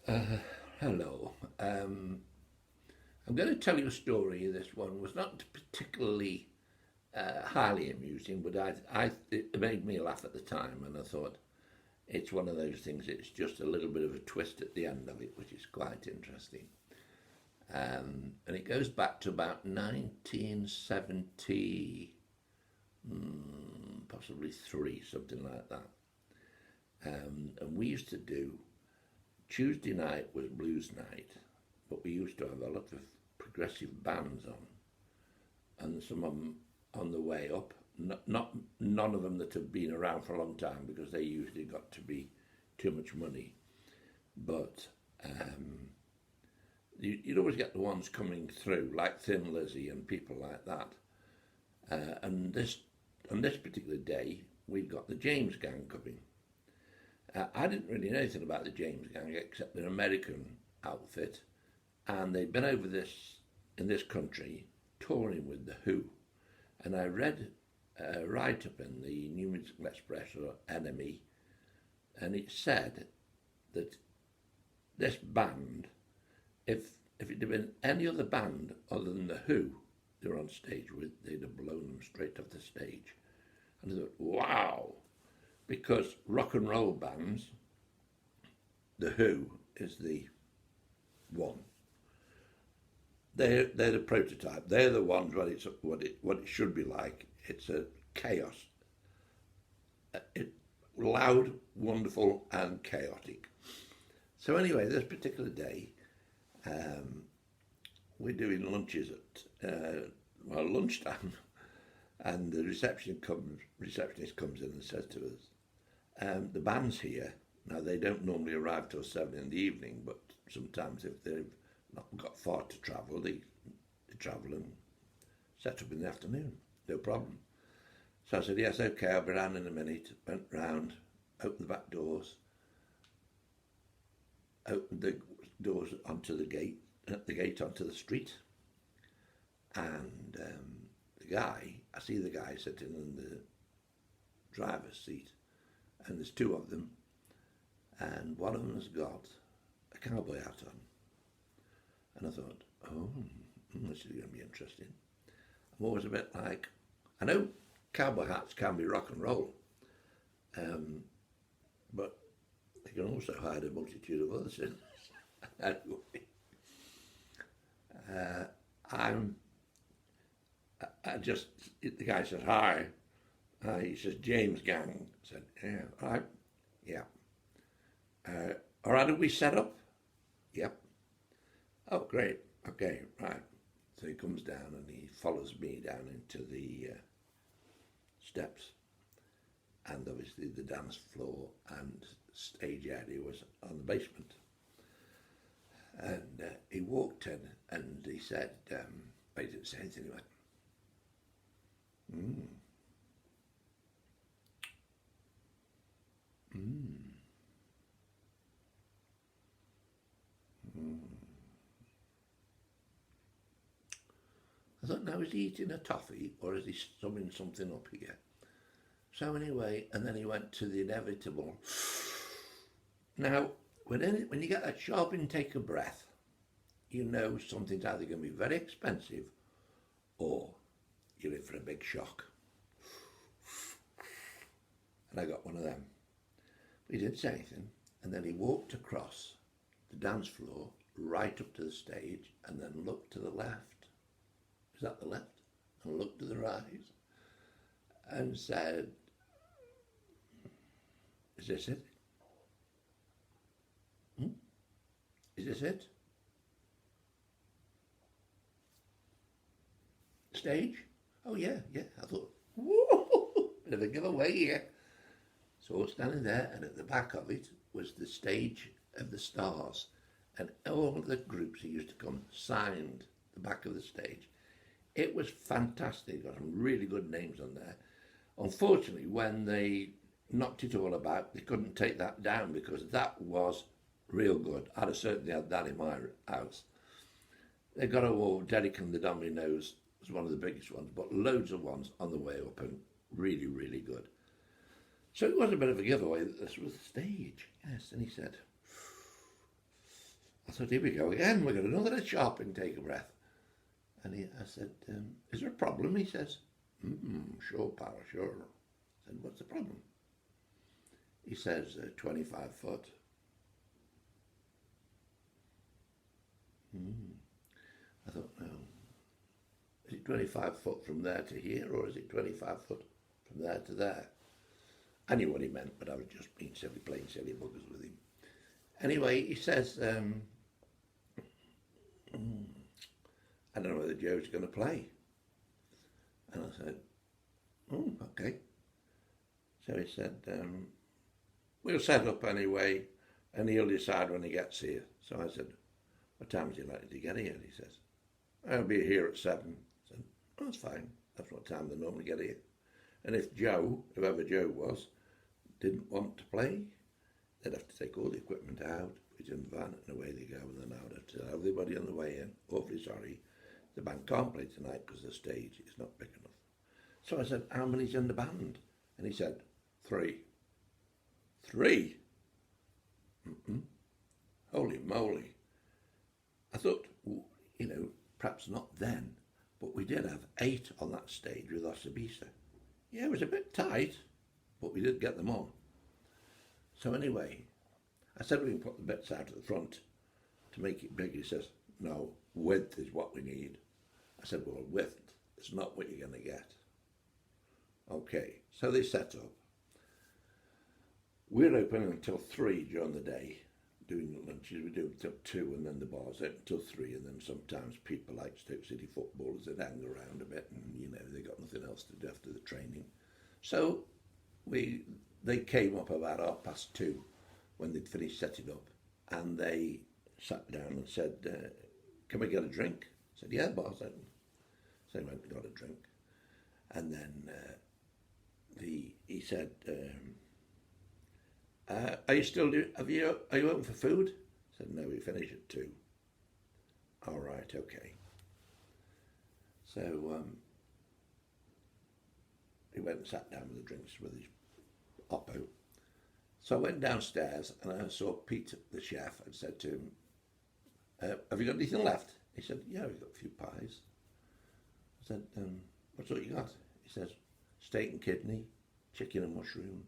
Uh, Hello. I'm going to tell you a story. This one was not particularly highly amusing, but it made me laugh at the time, and I thought it's one of those things. It's just a little bit of a twist at the end of it, which is quite interesting. And it goes back to about 1970, possibly three, something like that. And we used to do Tuesday night was blues night, but we used to have a lot of progressive bands on, and some of them on the way up. Not none of them that have been around for a long time because they usually got to be too much money. But you'd always get the ones coming through, like Thin Lizzy and people like that. And this on this particular day, we've got the James Gang coming. I didn't really know anything about the James Gang except they're an American outfit, and they've been over this in this country touring with the Who. And I read a write up in the New Musical Express or NME, and it said that this band, if it had been any other band other than the Who they were on stage with, they'd have blown them straight off the stage. And I thought, wow, because rock and roll bands, the Who is the one. They're the prototype. They're the ones what it should be like. It's a chaos. It loud, wonderful, and chaotic. So anyway, this particular day, we're doing lunches at lunchtime, and the receptionist comes in and says to us, "The band's here now. They don't normally arrive till 7 in the evening, but sometimes if they've not got far to travel, they travel and set up in the afternoon. No problem." So I said, "Yes, okay, I'll be round in a minute." Went round, opened the back doors, opened the doors onto the gate onto the street, and I see the guy sitting in the driver's seat, and there's two of them, and one of them has got a cowboy hat on. And I thought, oh, this is going to be interesting. I'm always a bit like, I know cowboy hats can be rock and roll, but they can also hide a multitude of other sins. Anyway, I'm. The guy says, "Hi." He says, "James Gang." I said, "Yeah, all right, yeah. All right, are we set up?" "Yep." "Oh, great. Okay, right." So he comes down and he follows me down into the steps, and obviously the dance floor and stage area was on the basement. And he walked in and he said, but he didn't say anything. He went, "Mm, mm, mm." I thought, now is he eating a toffee or is he summing something up here? So anyway, and then he went to the inevitable. Now, when you get that sharp intake of breath, you know something's either going to be very expensive or you're in for a big shock. And I got one of them. But he didn't say anything. And then he walked across the dance floor right up to the stage and then looked to the left. Is that the left? And looked to the right and said, "Is this it? Hmm? Is this it? Stage?" "Oh yeah, yeah." I thought, whoa, bit of a giveaway here. So I was standing there, and at the back of it was the stage of the Stars, and all of the groups who used to come signed the back of the stage. It was fantastic. Got some really good names on there. Unfortunately, when they knocked it all about, they couldn't take that down because that was real good. I'd have certainly had that in my house. They got a wall. Derek and the Dominoes was one of the biggest ones, but loads of ones on the way up and really, really good. So it was a bit of a giveaway that this was the stage. Yes, and he said, I thought, here we go again. We got another sharp intake of breath. And I said, is there a problem? He says, sure, pal, sure. I said, what's the problem? He says, 25 foot. I thought, no. Is it 25 foot from there to here, or is it 25 foot from there to there? I knew what he meant, but I was just being silly, playing silly buggers with him. Anyway, he says, I don't know whether Joe's going to play. And I said, oh, okay. So he said, we'll set up anyway, and he'll decide when he gets here. So I said, what time is he likely to get here? He says, I'll be here at 7. I said, oh, that's fine. That's what time they normally get here. And if Joe, whoever Joe was, didn't want to play, they'd have to take all the equipment out, put it in the van, and away they go. And then I would have to tell everybody on the way in, awfully sorry, the band can't play tonight because the stage is not big enough. So I said, how many's in the band? And he said, 3. 3? Holy moly. I thought, perhaps not then, but we did have 8 on that stage with Osibisa. Yeah, it was a bit tight, but we did get them on. So anyway, I said we can put the bits out at the front to make it big. He says, no, width is what we need. I said, well, width is not what you're going to get. Okay, so they set up. We're open until 3 during the day, doing lunches. We do until 2, and then the bar's open until 3, and then sometimes people like Stoke City footballers that hang around a bit, and they got nothing else to do after the training. So they came up about 2:30 when they'd finished setting up, and they sat down and said, can we get a drink? I said, yeah, bar's open. So they went and got a drink, and then he said, are you open for food? I said, no, we finish at 2. All right, okay. So he went and sat down with the drinks with his oppo. So I went downstairs and I saw Pete, the chef, and said to him, have you got anything left? He said, yeah, we've got a few pies. I said, what's all you got? He says, steak and kidney, chicken and mushroom,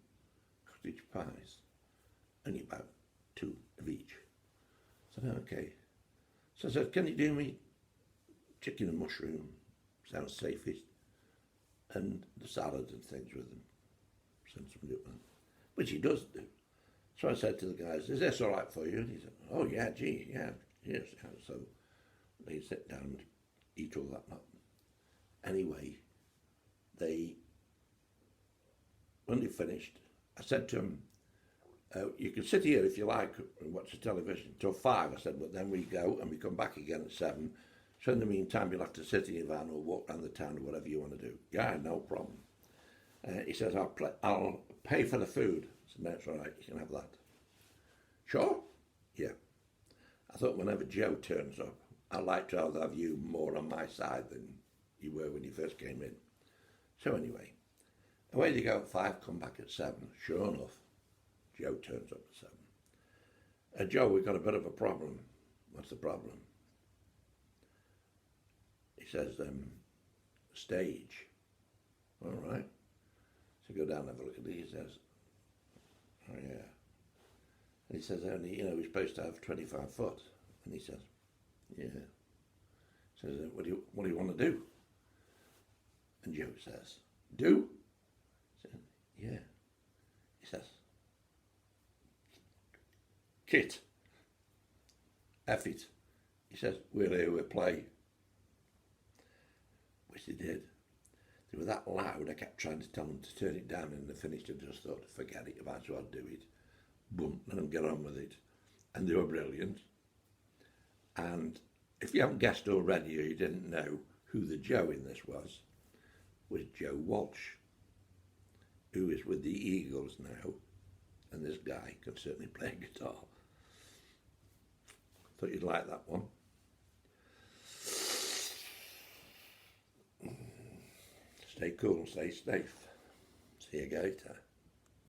cottage pies. Only about 2 of each. I said, okay. So I said, can you do me chicken and mushroom? Sounds safest. And the salad and things with them. Which he does do. So I said to the guys, is this all right for you? And he said, oh yeah, gee, yeah, yes. So they sit down and eat all that up. Anyway, when they finished, I said to them, you can sit here if you like and watch the television till 5. I said, but then we go and we come back again at 7. So in the meantime, you'll have to sit in your van or walk around the town or whatever you want to do. Yeah, no problem. He says, I'll pay for the food. I said, no, it's all right, you can have that. Sure? Yeah. I thought whenever Joe turns up, I'd like to have you more on my side than you were when you first came in. So anyway, away they go at 5, come back at 7. Sure enough, Joe turns up at 7. Joe, we've got a bit of a problem. What's the problem? He says, stage. All right. So go down and have a look at it. He says, oh yeah. And he says, only, we're supposed to have 25 foot. And he says, yeah. He says, what do you want to do? And Joe says, do? He says, yeah. He says, kit. F it. He says, we'll hear we play. Which they did. They were that loud, I kept trying to tell them to turn it down, and they finished and just thought, forget it, I might as well do it. Boom, let them get on with it. And they were brilliant. And if you haven't guessed already, or you didn't know who the Joe in this was Joe Walsh, who is with the Eagles now, and this guy can certainly play a guitar. Thought you'd like that one. Stay cool, stay safe. See you later.